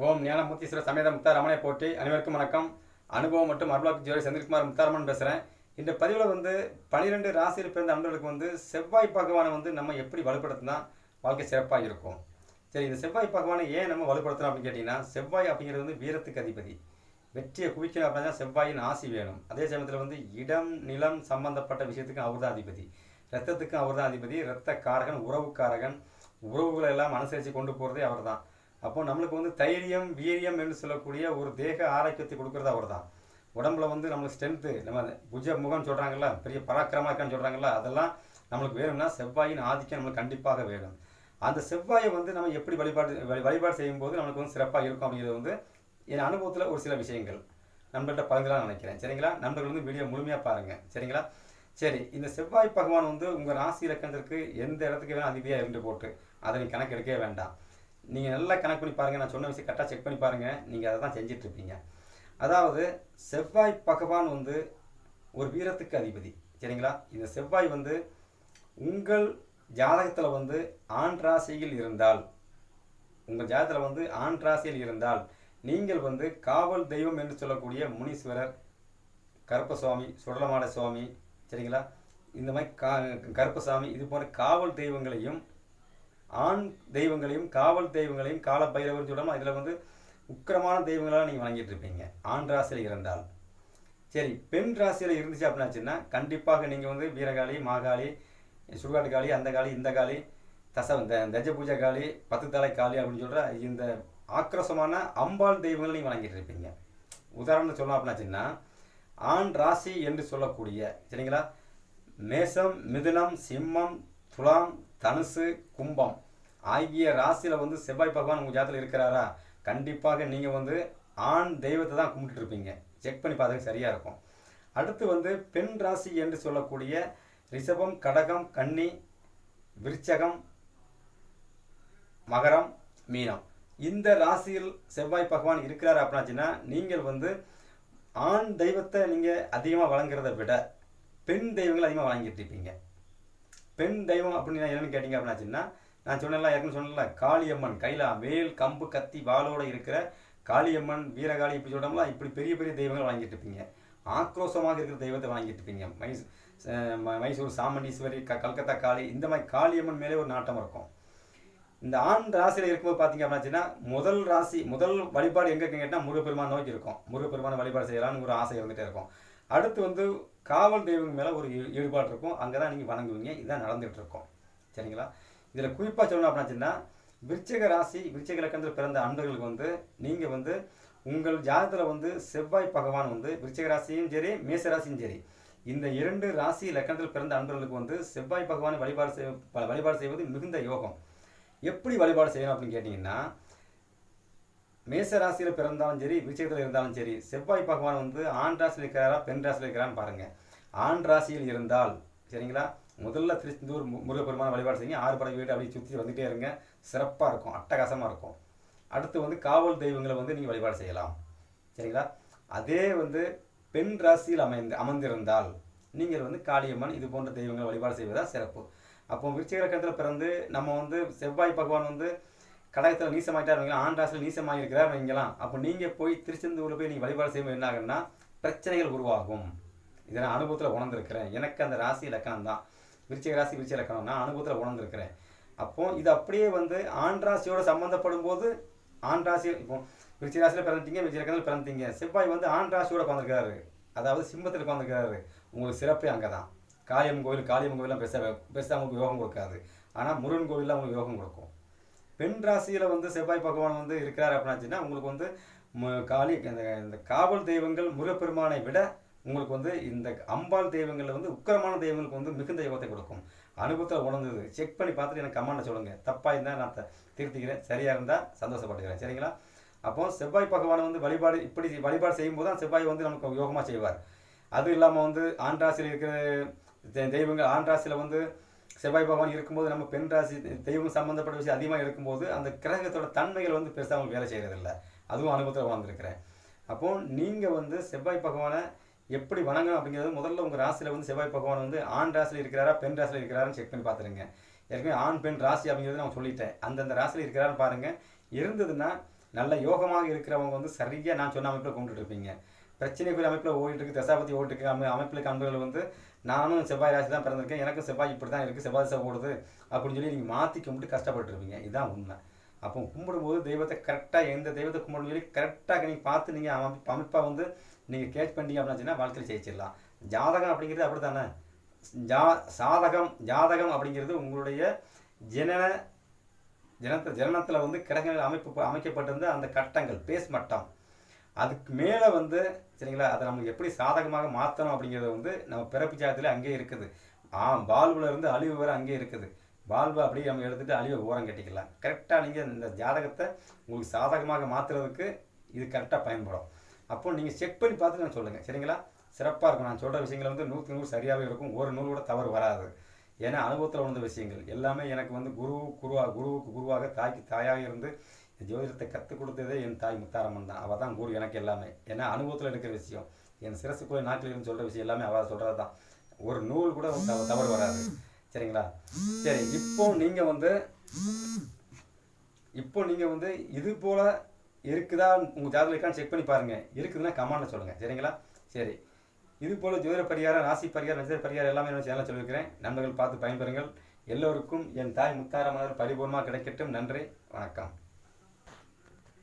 ஓம் ஞானமூர்த்தீஸ்வர சமேத முத்தாரமனை போற்றி. அனைவருக்கும் வணக்கம். அனுபவம் மற்றும் அருளாக்கு ஜோதி செந்தில்குமார் முத்தாரமன் பேசுகிறேன். இந்த பதிவில் 12 ராசியில் பிறந்த அன்பர்களுக்கு செவ்வாய் பகவானை நம்ம எப்படி வலுப்படுத்தினா வாழ்க்கை சிறப்பாக இருக்கும். சரி, இந்த செவ்வாய் பகவானை ஏன் நம்ம வலுப்படுத்தணும் அப்படின்னு கேட்டிங்கன்னா, செவ்வாய் அப்படிங்கிறது வீரத்துக்கு அதிபதி. வெற்றியை குவிக்கணும் அப்படின்னா செவ்வாயின் ஆசி வேணும். அதே சமயத்தில் இடம் நிலம் சம்பந்தப்பட்ட விஷயத்துக்கு அவர் தான் அதிபதி. ரத்தத்துக்கும் அவர் தான் அதிபதி. இரத்த காரகன், உறவுக்காரகன். உறவுகளை எல்லாம் அனுசரித்து கொண்டு போகிறதே அவர் தான். அப்போ நம்மளுக்கு தைரியம் வீரியம் என்று சொல்லக்கூடிய ஒரு தேக ஆரோக்கியத்தை கொடுக்குறது அவர் தான். உடம்புல நம்மளுக்கு ஸ்ட்ரென்த்து, நம்ம புஜ முகம் சொல்கிறாங்கல்ல, பெரிய பராக்கிரமாக இருக்கான்னு சொல்கிறாங்கல்ல, அதெல்லாம் நம்மளுக்கு வேணும்னா செவ்வாயின் ஆதிக்கம் நம்மளுக்கு கண்டிப்பாக வேணும். அந்த செவ்வாயை நம்ம எப்படி வழிபாடு செய்யும்போது நம்மளுக்கு சிறப்பாக இருக்கும் அப்படிங்கிறது என் அனுபவத்தில் ஒரு சில விஷயங்கள் நம்மள்கிட்ட பகிர்ந்தலாம் நினைக்கிறேன். சரிங்களா? நண்பர்கள் வீடியோ முழுமையாக பாருங்கள். சரிங்களா? சரி, இந்த செவ்வாய் பகவான் உங்கள் ராசி இலக்கணத்திற்கு எந்த இடத்துக்கு வேணும் அதிபதியாக இருந்து போட்டு அதை நீங்கள் கணக்கு எடுக்கவே வேண்டாம். நீங்கள் நல்லா கணக்கு பண்ணி பாருங்கள். நான் சொன்ன விஷயம் கரெக்டாக செக் பண்ணி பாருங்கள். நீங்கள் அதை தான் செஞ்சிட்ருப்பீங்க. அதாவது செவ்வாய் பகவான் ஒரு வீரத்துக்கு அதிபதி. சரிங்களா? இந்த செவ்வாய் உங்கள் ஜாதகத்தில் ஆண் ராசியில் இருந்தால், உங்கள் ஜாதகத்தில் ஆண் ராசியில் இருந்தால் நீங்கள் காவல் தெய்வம் என்று சொல்லக்கூடிய முனீஸ்வரர், கருப்பசுவாமி, சுடலமாட சுவாமி, சரிங்களா, இந்த மாதிரி கருப்பசாமி, இது போன்ற காவல் தெய்வங்களையும் ஆண் தெய்வங்களையும் காவல் தெய்வங்களையும் கால பைரவர் சொல்லுவோம். இதில் உக்கிரமான தெய்வங்களாக நீங்கள் வணங்கிட்டு இருப்பீங்க ஆண் ராசியில் இருந்தால். சரி, பெண் ராசியில் இருந்துச்சு அப்படின்னாச்சுன்னா கண்டிப்பாக நீங்கள் வீரகாளி, மாகாளி, சுடுகாட்டு காளி, அந்த காளி, இந்த காளி, தஜ பூஜை காளி, 10 தலை காளி அப்படின்னு சொல்கிற இந்த ஆக்ரோஷமான அம்பாள் தெய்வங்களை நீங்கள் வணங்கிட்டு இருப்பீங்க. உதாரணம் சொல்லலாம் அப்படின்னாச்சுன்னா, ஆண் ராசி என்று சொல்லக்கூடிய, சரிங்களா, மேசம், மிதுனம், சிம்மம், துலாம், தனுசு, கும்பம் ஆகிய ராசியில் செவ்வாய் பகவான் உங்கள் ஜாதகத்தில் இருக்கிறாரா, கண்டிப்பாக நீங்கள் ஆண் தெய்வத்தை தான் கும்பிட்டு இருப்பீங்க. செக் பண்ணி பார்த்துக்க சரியாக இருக்கும். அடுத்து பெண் ராசி என்று சொல்லக்கூடிய ரிஷபம், கடகம், கன்னி, விருச்சகம், மகரம், மீனம், இந்த ராசியில் செவ்வாய் பகவான் இருக்கிறார் அப்படின்னாச்சுன்னா நீங்கள் ஆண் தெய்வத்தை நீங்கள் அதிகமாக வழங்குறதை விட பெண் தெய்வங்களை அதிகமாக வழங்கிட்டு இருப்பீங்க. பெண் தெய்வம் அப்படின்னு என்னன்னு கேட்டிங்க அப்படின்னாச்சுன்னா, நான் சொன்னல ஏற்கனவே சொன்னல, காளியம்மன் கையில் வேல், கம்பு, கத்தி, வாளோடு இருக்கிற காளியம்மன், வீரகாளி, இப்படி சொல்கிறோம்ல, இப்படி பெரிய பெரிய தெய்வங்கள் வாங்கிட்டு இருப்பீங்க. ஆக்ரோஷமாக இருக்கிற தெய்வத்தை வாங்கிட்டு இருப்பீங்க. மைசூர் சாமுண்டீஸ்வரி, கல்கத்தா காளி, இந்த மாதிரி காளியம்மன் மேலே ஒரு நாட்டம் இருக்கும். இந்த ஆண் ராசியில் இருக்கும்போது பார்த்தீங்க அப்படின்னாச்சுன்னா, முதல் வழிபாடு எங்கே இருக்குன்னு கேட்டால் முருகப்பெருமான் நோக்கி இருக்கும். முருகப்பெருமான் வழிபாடு செய்யலாம்னு ஒரு ஆசை இருந்துகிட்டே இருக்கும். அடுத்து காவல் தெய்வம் மேலே ஒரு ஈடுபாடு இருக்கும். அங்கே தான் நீங்கள் வணங்குவீங்க. இதுதான் நடந்துகிட்டு இருக்கும். சரிங்களா? இதில் குறிப்பாக சொல்லணும் அப்படின்னாச்சுன்னா, விருச்சிக ராசி, விருச்சிக இலக்கணத்தில் பிறந்த அன்பர்களுக்கு நீங்கள் உங்கள் ஜாதகத்தில் செவ்வாய் பகவான் விருச்சிக ராசியும் சரி, மேச ராசியும் சரி, இந்த 2 ராசி இலக்கணத்தில் பிறந்த அன்பர்களுக்கு செவ்வாய் பகவானை வழிபாடு செய்வது மிகுந்த யோகம். எப்படி வழிபாடு செய்யணும் அப்படின்னு கேட்டிங்கன்னா, மேச ராசியில் பிறந்தாலும் சரி, விருச்சிகத்தில் இருந்தாலும் சரி, செவ்வாய் பகவான் ஆண் ராசியில் இருக்கிறாரா பெண் ராசியில் இருக்கிறான்னு பாருங்கள். ஆண் ராசியில் இருந்தால், சரிங்களா, முதல்ல திருச்செந்தூர் முருகப்பெருமான வழிபாடு செய்யுங்க. 6 படை வீடு அப்படி சுற்றி வந்துகிட்டே இருங்க. சிறப்பாக இருக்கும், அட்டகாசமாக இருக்கும். அடுத்து காவல் தெய்வங்களை நீங்கள் வழிபாடு செய்யலாம். சரிங்களா? அதே பெண் ராசியில் அமர்ந்திருந்தால் நீங்கள் காளியம்மன், இது போன்ற தெய்வங்களை வழிபாடு செய்வதாக சிறப்பு. அப்போ விருச்சிக இலக்கணத்தில் பிறந்து நம்ம செவ்வாய் பகவான் கடகத்தில் நீசமாயிட்டார், ஆண் ராசியில் நீசமாக இருக்கிறார் வைங்கலாம். அப்போ நீங்கள் போய் திருச்செந்தூரில் போய் நீங்கள் வழிபாடு செய்யும்போது என்ன ஆகுன்னா, பிரச்சனைகள் உருவாகும். இதை நான் அனுபவத்தில் உணர்ந்திருக்கிறேன். எனக்கு அந்த ராசி இலக்கணம் தான் விருச்சிக ராசி, விருச்சிக இலக்கணம் நான் அனுபவத்தில் உணர்ந்திருக்கிறேன். அப்போது இது அப்படியே ஆண் ராசியோடு சம்மந்தப்படும் போது, ஆண் ராசி இப்போ விருச்சிக ராசியில் பிறந்தீங்க, விருச்சிக இலக்கணத்தில் பிறந்தீங்க, செவ்வாய் ஆண் ராசியோட உட்காந்துருக்கிறாரு, அதாவது சிம்மத்தில் உட்காந்துருக்கிறாரு. உங்களுக்கு சிறப்பே அங்கே தான். காளியம்மன் கோயிலாம் பெருசாக உங்களுக்கு யோகம் கொடுக்காது. ஆனால் முருகன் கோவிலில் உங்களுக்கு யோகம் கொடுக்கும். பெண் ராசியில் செவ்வாய் பகவான் இருக்கிறார் அப்படின்னாச்சுன்னா உங்களுக்கு காளி, இந்த காவல் தெய்வங்கள் முருகப்பெருமானை விட உங்களுக்கு இந்த அம்பாள் தெய்வங்களில் உக்கிரமான தெய்வங்களுக்கு மிகுந்த யோகத்தை கொடுக்கும். அனுபவத்தில் உணர்ந்தது. செக் பண்ணி பார்த்துட்டு எனக்கு கமெண்ட்டை சொல்லுங்கள். தப்பாக இருந்தால் நான் திருத்திக்கிறேன், சரியாக இருந்தால் சந்தோஷப்பட்டுக்கிறேன். சரிங்களா? அப்போது செவ்வாய் பகவானை இப்படி வழிபாடு செய்யும்போது தான் செவ்வாய் நமக்கு யோகமாக செய்வார். அதுவும் இல்லாமல் ஆண் ராசியில் இருக்கிற தெய்வங்கள், ஆண் ராசியில் செவ்வாய் பகவான் இருக்கும்போது நம்ம பெண் ராசி தெய்வம் சம்மந்தப்பட்ட விஷயம் அதிகமாக இருக்கும்போது அந்த கிரகத்தோட தன்மைகள் பெருசாக அவங்களுக்கு வேலை செய்கிறதில்ல. அதுவும் அனுபவத்தில் வாழ்ந்துருக்கிறேன். அப்போது நீங்கள் செவ்வாய் பகவானை எப்படி வணங்கணும் அப்படிங்கிறது முதல்ல உங்கள் ராசியில் செவ்வாய் பகவான் ஆண் ராசியில் இருக்கிறாரா பெண் ராசியில் இருக்கிறாரான்னு செக் பண்ணி பார்த்துருங்க. ஏற்கனவே ஆண் பெண் ராசி அப்படிங்கிறது நான் சொல்லிட்டேன். அந்தந்த ராசியில் இருக்கிறான்னு பாருங்கள். இருந்ததுன்னா நல்ல யோகமாக இருக்கிறவங்க வந்து சரியாக நான் சொன்ன அமைப்பில் கொண்டுட்டு இருப்பீங்க. பிரச்சனைக்குரிய அமைப்பில் ஓடிட்டு இருக்கு, தசாபதி ஓடிட்டு இருக்கு அமைப்பில் அன்பர்கள் வந்து நானும் செவ்வாய் ராசி தான் பிறந்திருக்கேன், எனக்கும் செவ்வாய் இப்படி தான் இருக்குது, செவ்வாய் திசை ஓடுது அப்படின்னு சொல்லி நீங்கள் மாற்றி கும்பிட்டு கஷ்டப்பட்டுருப்பீங்க. இதுதான் உண்மை. அப்போ கும்பிடும்போது தெய்வத்தை கரெக்டாக எந்த தெய்வத்தை கும்பிடணும் சொல்லி கரெக்டாக நீங்கள் பார்த்து நீங்கள் அமைப்பாக வந்து நீங்கள் கேட்ச் பண்ணிட்டீங்க அப்படின்னா வாழ்க்கையில் ஜெயிச்சிடலாம். ஜாதகம் அப்படிங்கிறது அப்படி தானே. ஜாதகம் அப்படிங்கிறது உங்களுடைய ஜனனத்தில் வந்து கிரகங்கள் அமைக்கப்பட்டிருந்த அந்த கட்டங்கள் பேஸ் மட்டம். அதுக்கு மேலே வந்து சரிங்களா, அதை நமக்கு எப்படி சாதகமாக மாற்றணும் அப்படிங்கிறது வந்து நம்ம பிறப்பு ஜாதத்தில் அங்கேயே இருக்குது. வாழ்வுல இருந்து அழிவு வரை அங்கேயே இருக்குது. வாழ்வை அப்படியே நம்ம எடுத்துகிட்டு அழிவை ஓரம் கட்டிக்கலாம். கரெக்டாக நீங்கள் இந்த ஜாதகத்தை உங்களுக்கு சாதகமாக மாற்றுறதுக்கு இது கரெக்டாக பயன்படும். அப்போ நீங்கள் செக் பண்ணி பார்த்து நான் சொல்லுங்கள் சரிங்களா. சிறப்பாக இருக்கும். நான் சொல்கிற விஷயங்கள் வந்து 100க்கு 100 சரியாகவே இருக்கும். ஒரு நூல் கூட தவறு வராது. ஏன்னா அனுபவத்தில் உணர்ந்த விஷயங்கள் எல்லாமே எனக்கு வந்து குருவுக்கு குருவாக தாய்க்கு தாயாக இருந்து ஜோதிடத்தை கற்றுக் கொடுத்ததே என் தாய் முத்தாரம்மன் தான். அவள் தான் குரு எனக்கு எல்லாமே. ஏன்னா அனுபவத்தில் இருக்கிற விஷயம், என் சிரசுக்குள்ள நாட்டில் இருந்து சொல்கிற விஷயம் எல்லாமே அவள் சொல்கிறது தான். ஒரு நூல் கூட தவறு வராது சரிங்களா. சரி, இப்போ நீங்கள் வந்து இது போல் இருக்குதா உங்கள் ஜாதகம் இருக்கான்னு செக் பண்ணி பாருங்கள். இருக்குதுன்னா கமெண்ட்டில் சொல்லுங்கள் சரிங்களா. சரி, இது போல் ஜோதிட பரிகாரம், ராசி பரிகாரம், நட்சத்திர பரிகாரம் எல்லாமே என்ன சேனலில் சொல்லியிருக்கிறேன். நண்பர்கள் பார்த்து பயன்பெறுங்கள். எல்லோருக்கும் என் தாய் முத்தாரம்மன் பரிபூர்ணமாக கிடைக்கட்டும். நன்றி, வணக்கம்.